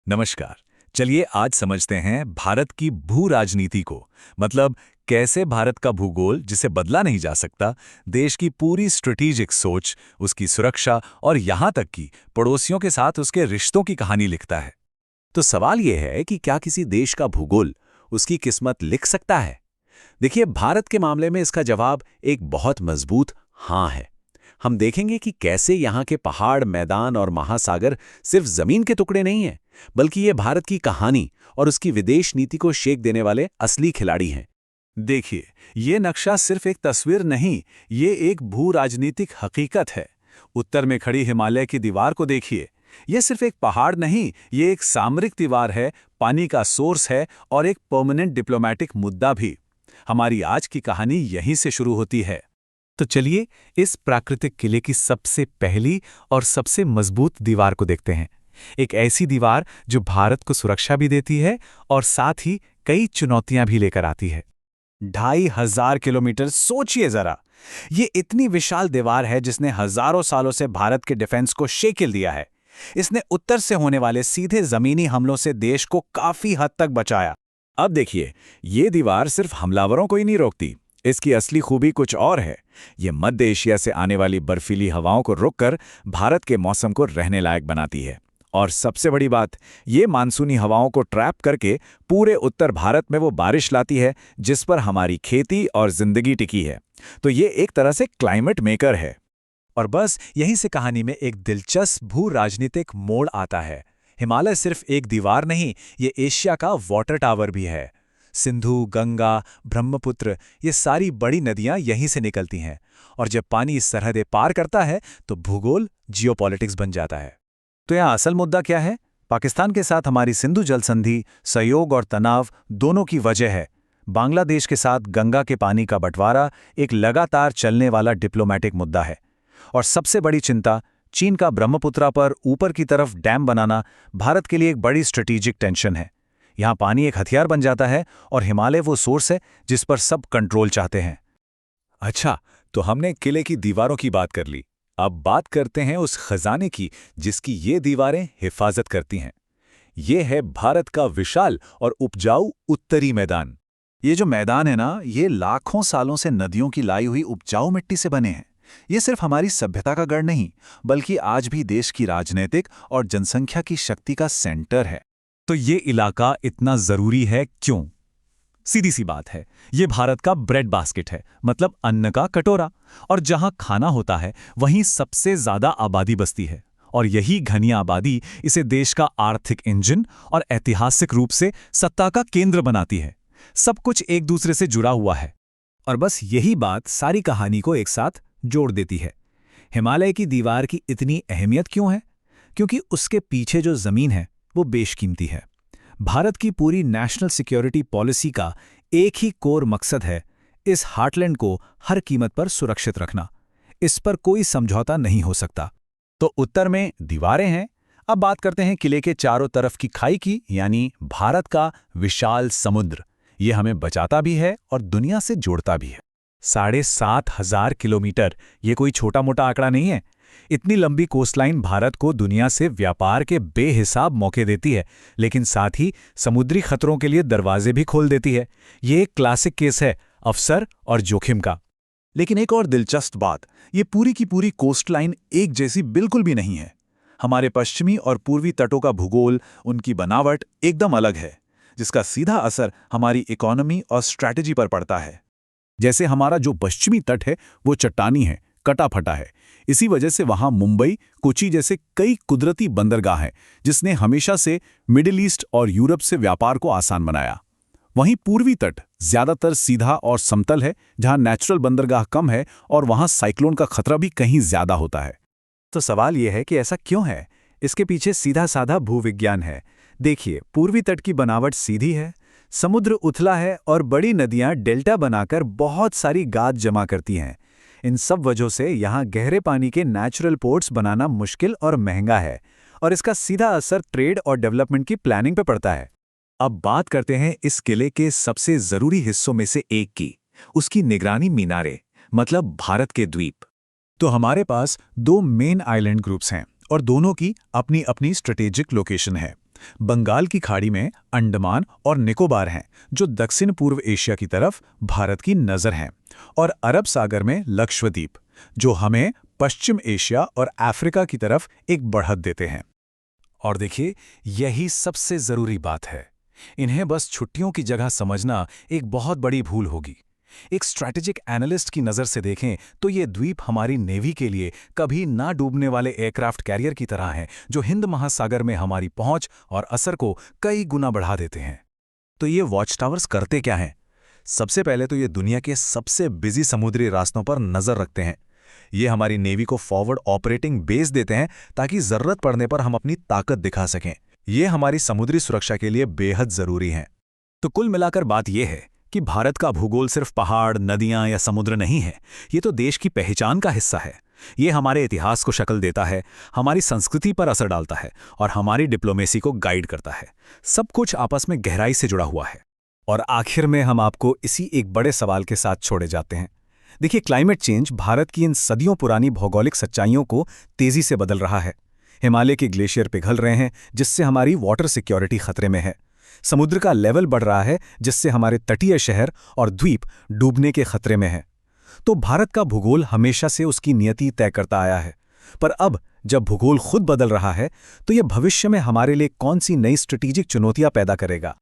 नमस्कार। चलिए आज समझते हैं भारत की भू राजनीति को। मतलब कैसे भारत का भूगोल, जिसे बदला नहीं जा सकता, देश की पूरी स्ट्रेटेजिक सोच, उसकी सुरक्षा और यहाँ तक कि पड़ोसियों के साथ उसके रिश्तों की कहानी लिखता है। तो सवाल यह है कि क्या किसी देश का भूगोल उसकी किस्मत लिख सकता है? देखिए, भारत के मामले में इसका जवाब एक बहुत मजबूत हाँ है। हम देखेंगे कि कैसे यहाँ के पहाड़, मैदान और महासागर सिर्फ जमीन के टुकड़े नहीं हैं, बल्कि ये भारत की कहानी और उसकी विदेश नीति को शेक देने वाले असली खिलाड़ी हैं। देखिए, ये नक्शा सिर्फ एक तस्वीर नहीं, ये एक भू राजनीतिक हकीकत है। उत्तर में खड़ी हिमालय की दीवार को देखिए। ये सिर्फ एक पहाड़ नहीं, ये एक सामरिक दीवार है, पानी का सोर्स है और एक परमानेंट डिप्लोमैटिक मुद्दा भी। हमारी आज की कहानी यहीं से शुरू होती है। तो चलिए इस प्राकृतिक किले की सबसे पहली और सबसे मजबूत दीवार को देखते हैं। एक ऐसी दीवार जो भारत को सुरक्षा भी देती है और साथ ही कई चुनौतियां भी लेकर आती है। 2500 किलोमीटर, सोचिए जरा। ये इतनी विशाल दीवार है जिसने हजारों सालों से भारत के डिफेंस को शेकिल दिया है। इसने उत्तर से होने वाले सीधे जमीनी हमलों से देश को काफी हद तक बचाया। अब देखिए, ये दीवार सिर्फ हमलावरों को ही नहीं रोकती। इसकी असली खूबी कुछ और है। ये मध्य एशिया से आने वाली बर्फीली हवाओं को रोककर भारत के मौसम को रहने लायक बनाती है। और सबसे बड़ी बात, ये मानसूनी हवाओं को ट्रैप करके पूरे उत्तर भारत में वो बारिश लाती है जिस पर हमारी खेती और जिंदगी टिकी है। तो ये एक तरह से क्लाइमेट मेकर है। और बस यहीं से कहानी में एक दिलचस्प भू राजनीतिक मोड़ आता है। हिमालय सिर्फ एक दीवार नहीं, ये एशिया का वाटर टावर भी है। सिंधु, गंगा, ब्रह्मपुत्र, ये सारी बड़ी नदियां यहीं से निकलती हैं। और जब पानी इस सरहदें पार करता है तो भूगोल जियोपॉलिटिक्स बन जाता है। तो यहाँ असल मुद्दा क्या है? पाकिस्तान के साथ हमारी सिंधु जल संधि, सहयोग और तनाव दोनों की वजह है। बांग्लादेश के साथ गंगा के पानी का बंटवारा एक लगातार चलने वाला डिप्लोमैटिक मुद्दा है। और सबसे बड़ी चिंता, चीन का ब्रह्मपुत्रा पर ऊपर की तरफ डैम बनाना भारत के लिए एक बड़ी स्ट्रेटेजिक टेंशन है। यहाँ पानी एक हथियार बन जाता है और हिमालय वो सोर्स है जिस पर सब कंट्रोल चाहते हैं। अच्छा, तो हमने किले की दीवारों की बात कर ली। अब बात करते हैं उस खजाने की जिसकी ये दीवारें हिफाजत करती हैं। ये है भारत का विशाल और उपजाऊ उत्तरी मैदान। ये जो मैदान है ना, ये लाखों सालों से नदियों की लाई हुई उपजाऊ मिट्टी से बने हैं। ये सिर्फ हमारी सभ्यता का गढ़ नहीं, बल्कि आज भी देश की राजनीतिक और जनसंख्या की शक्ति का सेंटर है। तो ये इलाका इतना जरूरी है क्यों? सीधी सी बात है, ये भारत का ब्रेड बास्केट है, मतलब अन्न का कटोरा। और जहां खाना होता है वहीं सबसे ज्यादा आबादी बसती है। और यही घनी आबादी इसे देश का आर्थिक इंजन और ऐतिहासिक रूप से सत्ता का केंद्र बनाती है। सब कुछ एक दूसरे से जुड़ा हुआ है। और बस यही बात सारी कहानी को एक साथ जोड़ देती है। हिमालय की दीवार की इतनी अहमियत क्यों है? क्योंकि उसके पीछे जो जमीन है वो बेशकीमती है। भारत की पूरी नेशनल सिक्योरिटी पॉलिसी का एक ही कोर मकसद है, इस हार्टलैंड को हर कीमत पर सुरक्षित रखना। इस पर कोई समझौता नहीं हो सकता। तो उत्तर में दीवारें हैं। अब बात करते हैं किले के चारों तरफ की खाई की, यानी भारत का विशाल समुद्र। ये हमें बचाता भी है और दुनिया से जोड़ता भी है। 7,500 किलोमीटर, ये कोई छोटा मोटा आंकड़ा नहीं है। इतनी लंबी कोस्टलाइन भारत को दुनिया से व्यापार के बेहिसाब मौके देती है, लेकिन साथ ही समुद्री खतरों के लिए दरवाजे भी खोल देती है। ये एक क्लासिक केस है अवसर और जोखिम का। लेकिन एक और दिलचस्प बात, ये पूरी की पूरी कोस्टलाइन एक जैसी बिल्कुल भी नहीं है। हमारे पश्चिमी और पूर्वी तटों का भूगोल, उनकी बनावट एकदम अलग है, जिसका सीधा असर हमारी इकोनॉमी और स्ट्रैटेजी पर पड़ता है। जैसे हमारा जो पश्चिमी तट है वो चट्टानी है, कटा फटा है। इसी वजह से वहां मुंबई, कोची जैसे कई कुदरती बंदरगाह हैं, जिसने हमेशा से मिडिल ईस्ट और यूरोप से व्यापार को आसान बनाया। वहीं पूर्वी तट ज्यादातर सीधा और समतल है, जहां नेचुरल बंदरगाह कम है और वहां साइक्लोन का खतरा भी कहीं ज्यादा होता है। तो सवाल यह है कि ऐसा क्यों है? इसके पीछे सीधा साधा भूविज्ञान है। देखिए, पूर्वी तट की बनावट सीधी है, समुद्र उथला है और बड़ी नदियां डेल्टा बनाकर बहुत सारी गाद जमा करती हैं। इन सब वजहों से यहाँ गहरे पानी के नेचुरल पोर्ट्स बनाना मुश्किल और महंगा है, और इसका सीधा असर ट्रेड और डेवलपमेंट की प्लानिंग पर पड़ता है। अब बात करते हैं इस किले के सबसे जरूरी हिस्सों में से एक की, उसकी निगरानी मीनारे, मतलब भारत के द्वीप। तो हमारे पास दो मेन आइलैंड ग्रुप्स हैं और दोनों की अपनी अपनी स्ट्रेटेजिक लोकेशन है। बंगाल की खाड़ी में अंडमान और निकोबार हैं, जो दक्षिण पूर्व एशिया की तरफ भारत की नज़र हैं, और अरब सागर में लक्षद्वीप, जो हमें पश्चिम एशिया और अफ्रीका की तरफ एक बढ़त देते हैं। और देखिए, यही सबसे ज़रूरी बात है। इन्हें बस छुट्टियों की जगह समझना एक बहुत बड़ी भूल होगी। एक स्ट्रैटेजिक एनालिस्ट की नज़र से देखें तो ये द्वीप हमारी नेवी के लिए कभी ना डूबने वाले एयरक्राफ्ट कैरियर की तरह हैं, जो हिंद महासागर में हमारी पहुंच और असर को कई गुना बढ़ा देते हैं। तो ये वॉच टावर्स करते क्या हैं? सबसे पहले तो ये दुनिया के सबसे बिजी समुद्री रास्तों पर नज़र रखते हैं। ये हमारी नेवी को फॉरवर्ड ऑपरेटिंग बेस देते हैं, ताकि ज़रूरत पड़ने पर हम अपनी ताकत दिखा सकें। ये हमारी समुद्री सुरक्षा के लिए बेहद ज़रूरी हैं। तो कुल मिलाकर बात यह है कि भारत का भूगोल सिर्फ पहाड़, नदियां या समुद्र नहीं है। ये तो देश की पहचान का हिस्सा है। ये हमारे इतिहास को शक्ल देता है, हमारी संस्कृति पर असर डालता है और हमारी डिप्लोमेसी को गाइड करता है। सब कुछ आपस में गहराई से जुड़ा हुआ है। और आखिर में हम आपको इसी एक बड़े सवाल के साथ छोड़े जाते हैं। देखिए, क्लाइमेट चेंज भारत की इन सदियों पुरानी भौगोलिक सच्चाइयों को तेजी से बदल रहा है। हिमालय के ग्लेशियर पिघल रहे हैं, जिससे हमारी वाटर सिक्योरिटी खतरे में है। समुद्र का लेवल बढ़ रहा है, जिससे हमारे तटीय शहर और द्वीप डूबने के खतरे में हैं। तो भारत का भूगोल हमेशा से उसकी नियति तय करता आया है। पर अब जब भूगोल खुद बदल रहा है, तो यह भविष्य में हमारे लिए कौन सी नई स्ट्रेटेजिक चुनौतियां पैदा करेगा?